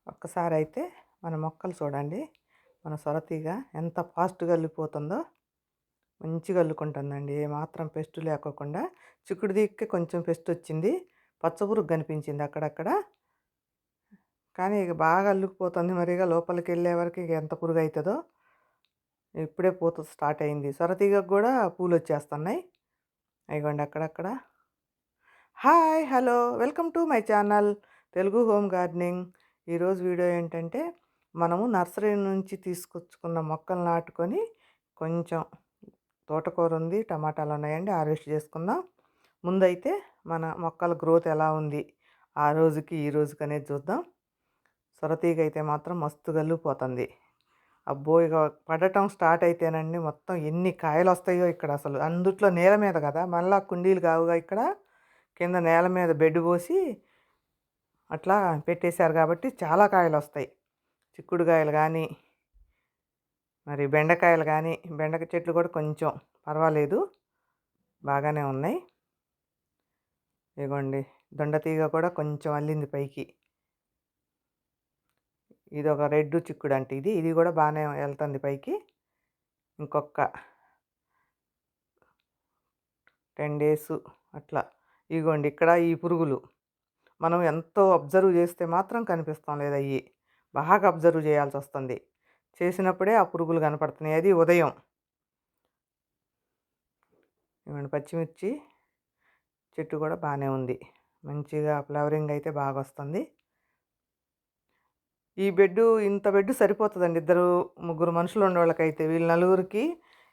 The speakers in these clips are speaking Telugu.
ఒక్కసారి అయితే మన మొక్కలు చూడండి. మన సొరతీగ ఎంత ఫాస్ట్‌గా అల్లిపోతుందో. మంచిగా అల్లుకుంటుందండి. ఏమాత్రం పెస్ట్ లేకోకుండా. చిక్కుడుదీగకి కొంచెం పెస్ట్ వచ్చింది. పచ్చపురుగు కనిపించింది అక్కడక్కడ. కానీ ఇక బాగా అల్లుకుపోతుంది. మరి ఇక లోపలికెళ్ళే వరకు ఇక ఎంత పురుగు అయితదో. ఇప్పుడే పూత స్టార్ట్ అయింది. సొరతీగకు కూడా పూలొచ్చేస్తున్నాయి. అయిగోండి అక్కడక్కడ. Hi! Hello! Welcome to my channel Telugu home gardening. ఈరోజు వీడియో ఏంటంటే, మనము నర్సరీ నుంచి తీసుకొచ్చుకున్న మొక్కలు నాటుకొని కొంచెం తోటకూర ఉంది, టమాటాలు ఉన్నాయండి, హార్వెస్ట్ చేసుకుందాం. ముందైతే మన మొక్కల గ్రోత్ ఎలా ఉంది ఆ రోజుకి ఈ రోజుకి అనేది చూద్దాం. సొరతీగ అయితే మాత్రం మస్తు గల్లిపోతుంది. అబ్బో! ఇక పడటం స్టార్ట్ అయితేనండి మొత్తం ఎన్ని కాయలు వస్తాయో ఇక్కడ అసలు. అందుట్లో నేల మీద కదా, మళ్ళా కుండీలు కావుగా ఇక్కడ. కింద నేల మీద బెడ్ పోసి అట్లా పెట్టేశారు కాబట్టి చాలా కాయలొస్తాయి. చిక్కుడుకాయలు కానీ, మరి బెండకాయలు కానీ, బెండకాయ చెట్లు కూడా కొంచెం పర్వాలేదు, బాగానే ఉన్నాయి. ఇదిగోండి దొండతీగ కూడా కొంచెం అల్లింది పైకి. ఇది ఒక రెడ్ చిక్కుడు అంటే ఇది కూడా బాగానే వెళ్తుంది పైకి. ఇంకొక 10 డేస్ అట్లా. ఇదిగోండి ఇక్కడ ఈ పురుగులు మనం ఎంతో అబ్జర్వ్ చేస్తే మాత్రం కనిపిస్తాం లేదు అయ్యి. బాగా అబ్జర్వ్ చేయాల్సి వస్తుంది. చేసినప్పుడే ఆ పురుగులు కనపడుతున్నాయి. అది ఉదయం. ఇవ్వండి పచ్చిమిర్చి చెట్టు కూడా బాగానే ఉంది. మంచిగా ఫ్లవరింగ్ అయితే బాగా వస్తుంది. ఈ బెడ్డు ఇంత బెడ్డు సరిపోతుందండి. ఇద్దరు ముగ్గురు మనుషులు ఉండేవాళ్ళకైతే. వీళ్ళు నలుగురికి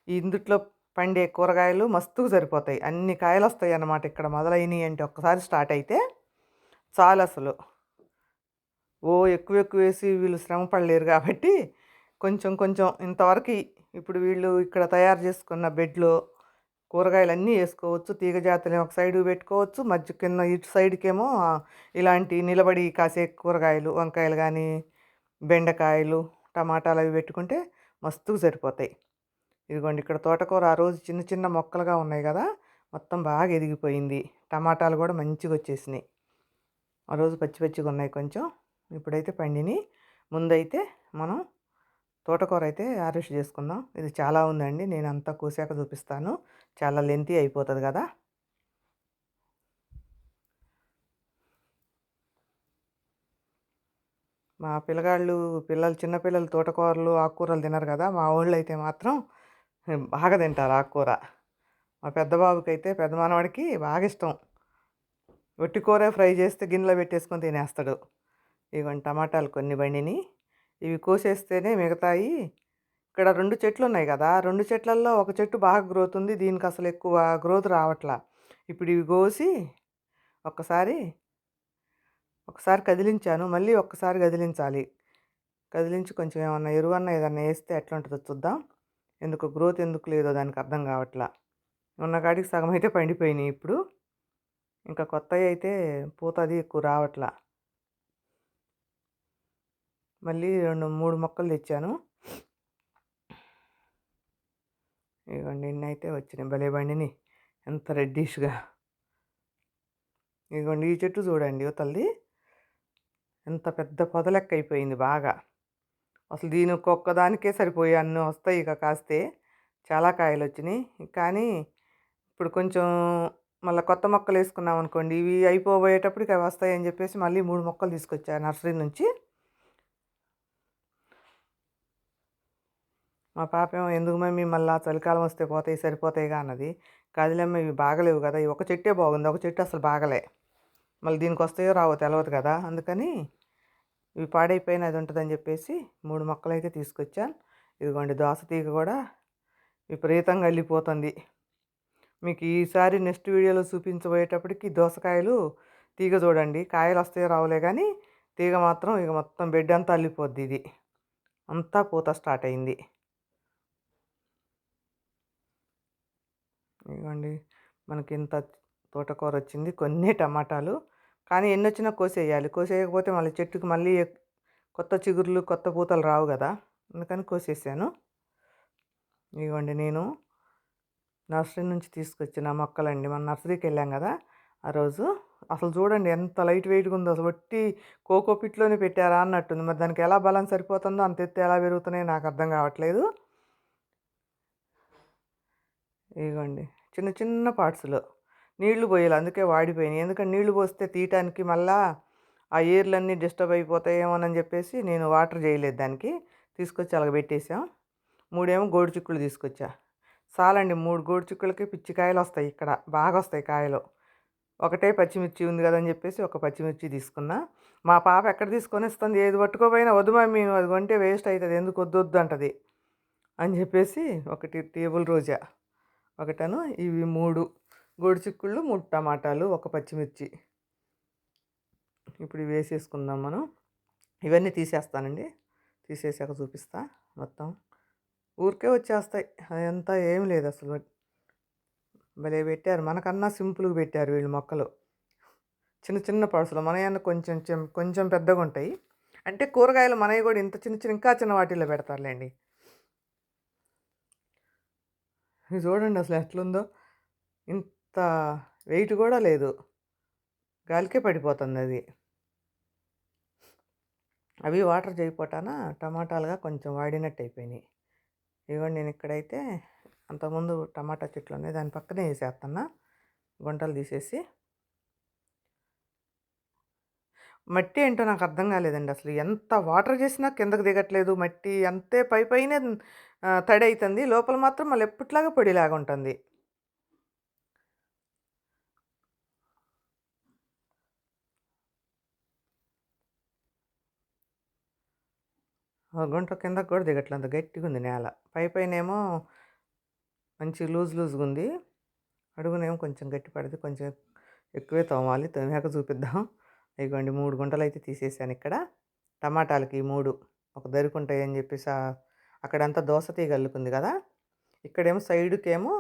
ఇందుట్లో పండే కూరగాయలు మస్తుగా సరిపోతాయి. అన్ని కాయలు వస్తాయి అన్నమాట. ఇక్కడ మొదలైనవి అంటే ఒక్కసారి స్టార్ట్ అయితే చాలు అసలు. ఎక్కువ ఎక్కువ వేసి వీళ్ళు శ్రమ పడలేరు కాబట్టి కొంచెం కొంచెం ఇంతవరకు ఇప్పుడు వీళ్ళు ఇక్కడ తయారు చేసుకున్న బెడ్లో కూరగాయలన్నీ వేసుకోవచ్చు. తీగ జాతులు ఒక సైడు పెట్టుకోవచ్చు. మధ్య కింద ఇటు సైడ్కేమో ఇలాంటి నిలబడి కాసే కూరగాయలు, వంకాయలు కానీ, బెండకాయలు, టమాటాలు అవి పెట్టుకుంటే మస్తుగా సరిపోతాయి. ఇదిగోండి ఇక్కడ తోటకూర ఆ రోజు చిన్న చిన్న మొక్కలుగా ఉన్నాయి కదా, మొత్తం బాగా ఎదిగిపోయింది. టమాటాలు కూడా మంచిగా వచ్చేసినాయి. ఆ రోజు పచ్చి పచ్చిగా ఉన్నాయి కొంచెం. ఇప్పుడైతే పండిని. ముందైతే మనం తోటకూర అయితే హార్వెస్ట్ చేసుకుందాం. ఇది చాలా ఉందండి, నేను అంతా కోసాక చూపిస్తాను. చాలా లెంతీ అయిపోతుంది కదా. మా పిల్లలు చిన్నపిల్లలు తోటకూరలు ఆకుకూరలు తినరు కదా. మా వాళ్ళు అయితే మాత్రం బాగా తింటారు ఆకుకూర. మా పెద్ద బాబుకైతే పెద్ద మనవాడికి బాగా ఇష్టం. ఒట్టి కూర ఫ్రై చేస్తే గిన్నెలో పెట్టేసుకొని తినేస్తాడు. ఇవ్వండి టమాటాలు కొన్ని బండిని. ఇవి కోసేస్తేనే మిగతాయి. ఇక్కడ 2 చెట్లు ఉన్నాయి కదా, 2 చెట్లల్లో ఒక చెట్టు బాగా గ్రోత్ ఉంది. దీనికి అసలు ఎక్కువ గ్రోత్ రావట్లా. ఇప్పుడు ఇవి కోసి ఒక్కసారి కదిలించాను. మళ్ళీ ఒక్కసారి కదిలించాలి. కదిలించి కొంచెం ఏమన్నా ఎరువన్నా ఏదన్నా వేస్తే ఎట్లా ఉంటుందో చూద్దాం. గ్రోత్ ఎందుకు లేదో దానికి అర్థం కావట్లా. ఉన్న కాడికి సగం అయితే పండిపోయినాయి. ఇప్పుడు ఇంకా కొత్తవి అయితే పూత అది ఎక్కువ రావట్లా. మళ్ళీ 2, 3 మొక్కలు తెచ్చాను. ఇదిగోండి ఇన్ని అయితే వచ్చినాయి. భలే బండిని ఎంత రెడ్డిష్గా. ఇదిగోండి ఈ చెట్టు చూడండి యువతలది ఎంత పెద్ద పొదలెక్క అయిపోయింది బాగా. అసలు దీనికి ఒక్కదానికే సరిపోయి అన్నీ వస్తాయి. ఇక కాస్తే చాలా కాయలు వచ్చినాయి. కానీ ఇప్పుడు కొంచెం మళ్ళీ కొత్త మొక్కలు వేసుకున్నాం అనుకోండి, ఇవి అయిపోబోయేటప్పటికి అవి వస్తాయని చెప్పేసి మళ్ళీ 3 మొక్కలు తీసుకొచ్చాను నర్సరీ నుంచి. మా పాప ఏమో ఎందుకు మమ్మీ మళ్ళీ చలికాలం వస్తే పోతాయి సరిపోతాయిగా అన్నది. కాదులేమ్మ ఇవి బాగలేవు కదా, ఈ ఒక చెట్టే బాగుంది, ఒక చెట్టు అసలు బాగలే. మళ్ళీ దీనికి వస్తాయో రావో తెలియదు కదా, అందుకని ఇవి పాడైపోయిన అది ఉంటుందని చెప్పేసి 3 మొక్కలు అయితే తీసుకొచ్చాను. ఇదిగోండి దోస తీగ కూడా విపరీతంగా వెళ్ళిపోతుంది. మీకు ఈసారి నెక్స్ట్ వీడియోలో చూపించబోయేటప్పటికి దోసకాయలు తీగ చూడండి, కాయలు వస్తాయో రావులే కానీ తీగ మాత్రం ఇక మొత్తం బెడ్ అంతా అల్లిపోద్ది. ఇది అంతా పూత స్టార్ట్ అయింది. ఇదిగోండి మనకి ఇంత తోటకూర వచ్చింది, కొన్ని టమాటాలు. కానీ ఎన్ని వచ్చినా కోసేయాలి. కోసేయకపోతే మళ్ళీ చెట్టుకి మళ్ళీ కొత్త చిగుర్లు కొత్త పూతలు రావు కదా, అందుకని కోసేసాను. ఇదిగోండి నేను నర్సరీ నుంచి తీసుకొచ్చిన మొక్కలండి. మన నర్సరీకి వెళ్ళాం కదా ఆ రోజు, అసలు చూడండి ఎంత లైట్ వెయిట్‌గా ఉందో. అసలు వట్టి కోకో పిట్‌లోనే పెట్టారా అన్నట్టుంది. మరి దానికి ఎలా బలం సరిపోతుందో అంత ఎత్తు ఎలా పెరుగుతున్నాయో నాకు అర్థం కావట్లేదు. ఇగోండి చిన్న చిన్న పార్ట్స్‌లో నీళ్లు పోయాలి. అందుకే వాడిపోయినాయి. ఎందుకంటే నీళ్లు పోస్తే తీయటానికి మళ్ళా ఆ ఏర్లన్నీ డిస్టర్బ్ అయిపోతాయేమోనని చెప్పేసి నేను వాటర్ చేయలేదు దానికి. తీసుకొచ్చి అలాగ పెట్టేసాం. 3 ఏమో గోడు చిక్కుళ్ళు తీసుకొచ్చా. చాలండి 3 గోడు చిక్కుళ్ళకి పిచ్చి కాయలొస్తాయి ఇక్కడ. బాగొస్తాయి కాయలు. ఒకటే పచ్చిమిర్చి ఉంది కదని చెప్పేసి ఒక పచ్చిమిర్చి తీసుకున్నా. మా పాప ఎక్కడ తీసుకొనిస్తుంది, ఏది పట్టుకోపోయినా వద్దు మమ్మీ నువ్వు అది కొంటే వేస్ట్ అయితది. ఎందుకు వద్దొద్దు అంటది. అని చెప్పేసి ఒకటి టేబుల్ రోజా ఒకటను, ఇవి 3 గోరుచిక్కుళ్ళు, 3 టమాటాలు, ఒక పచ్చిమిర్చి. ఇప్పుడు ఇవి వేసేసుకుందాం మనం. ఇవన్నీ తీసేస్తానండి. తీసేసాక చూపిస్తా మొత్తం. ఊరికే వచ్చేస్తాయి. అదంతా ఏం లేదు అసలు. భలే పెట్టారు. మనకన్నా సింపుల్‌గా పెట్టారు వీళ్ళు మొక్కలు. చిన్న చిన్న పడుసులు మనయన్న కొంచెం కొంచెం పెద్దగుంటాయి. అంటే కూరగాయలు మనయి గూడా ఇంత చిన్న చిన్న ఇంకా చిన్న వాటిల్లో పెడతారులెండి. ఇది చూడండి అసలు ఎట్లుందో. ఇంత వెయిట్ గూడా లేదు. గాలికే పడిపోతుందది. అవి వాటర్ చేయపోటాన టమాటాలుగా కొంచెం వాడినట్టయిపోయినాయి. ఇదిగోండి నేను ఇక్కడైతే అంతకుముందు టమాటా చెట్లున్నాయి. దాని పక్కనే ఏసేత్తన్నా. గుంటలు తీసేసి. మట్టి ఏంటో నాకు అర్థం కాలేదండి అసలు. ఎంత వాటర్ చేసినా కిందకి దిగట్లేదు. మట్టి అంతే పైనే తడైతుంది. లోపల మాత్రం మళ్ళీ ఎప్పటిలాగా పొడిలాగా ఉంటుంది. ఆ గుంట కిందకి కూడా దిగట్లేదు. అంత గట్టిగుంది నేల. పైనేమో మంచి లూజ్‌గుంది. అడుగునేమో కొంచెం గట్టి పడిద్ది. కొంచెం ఎక్కువే తోమాలి. తోమాక చూపిద్దాం. ఇదిగోండి 3 గుంటలైతే తీసేసానిక్కడ. టమాటాలకి 3 ఒక దరికుంటాయని చెప్పేసి అక్కడంతా దోస తీగ అల్లుకుంది కదా! ఇక్కడేమో సైడుకేమో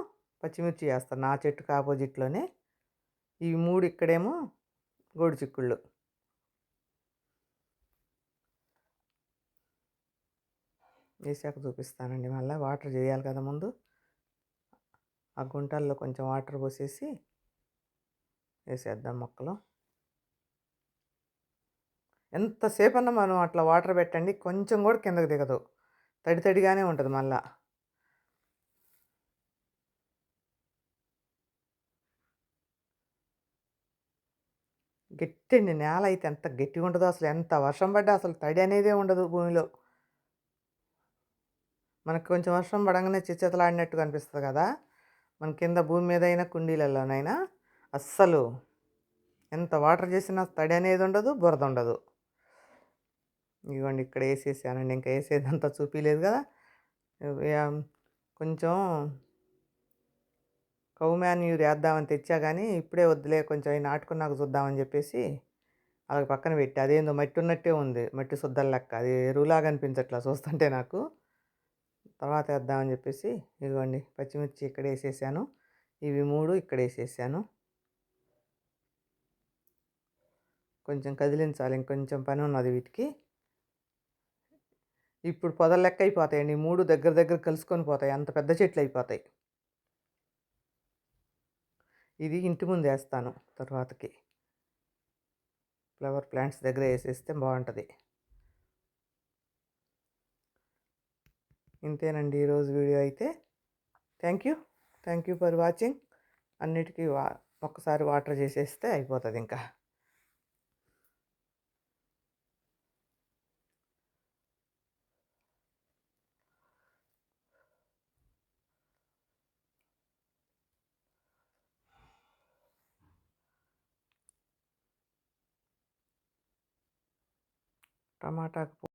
పచ్చిమిర్చి ఏస్తాను. నా చెట్టుకి ఆపోజిట్‌లోనే. ఇవి 3 ఇక్కడేమో గోడు చిక్కుళ్ళు. ఏసాక చూపిస్తానండి మళ్ళా. వాటర్ చేయాలి కదా ముందు. ఆ గుంటల్లో కొంచెం వాటర్ పోసేసి ఏసేద్దాం మొక్కలు. ఎంతసేపన్నా మనం అట్లా వాటర్ పెట్టండి కొంచెం కూడా కిందకి దిగదు. తడిగానే ఉంటది మళ్ళా. గట్టండి నేల అయితే ఎంత గట్టిగా ఉంటదో అసలు. ఎంత వర్షం పడ్డా అసలు తడి అనేదే ఉండదు భూమిలో. మనకు కొంచెం వర్షం పడంగానే చిచ్చతలాడినట్టుగా అనిపిస్తది కదా! మన కింద భూమి మీదైనా కుండీలలోనైనా అస్సలు ఎంత వాటర్ చేసినా తడి అనేది ఉండదు, బురద ఉండదు. ఇదిగోండి ఇక్కడ ఏసేసానండి. ఇంకా ఏసేదంతా చూపియలేదు కదా! కొంచెం కౌ మాన్యూర్ ఏద్దామని తెచ్చా గానీ, ఇప్పుడే వద్దులే కొంచెం అయి నాటుకున్నాక చూద్దామని చెప్పేసి అలాగ పక్కన పెట్టా. అదేందో మట్టి ఉన్నట్టే ఉంది. మట్టి సుద్దల లెక్క. అది ఎరువులాగా అనిపించట్లా చూస్తుంటే నాకు. తర్వాత ఏద్దామని చెప్పేసి ఇదిగోండి పచ్చిమిర్చి ఇక్కడ ఏసేసాను. ఇవి 3 ఇక్కడ ఏసేసాను. కొంచెం కదిలించాలి. ఇంకొంచెం పనున్నది వీటికి. ఇప్పుడు పొదల లెక్క అయిపోతాయండి. ఈ 3 దగ్గర కలుసుకొని పోతాయి. అంత పెద్ద చెట్లయిపోతాయి. ఇది ఇంటి ముందేస్తాను తర్వాతకి. ఫ్లవర్ ప్లాంట్స్ దగ్గర ఏసేస్తే బావుంటది. ఇంతేనండి ఈరోజు వీడియో అయితే. Thank you. Thank you for watching. అన్నిటికీ ఒక్కసారి వాటర్ చేసేస్తే అయిపోతదింకా. టమాటాకు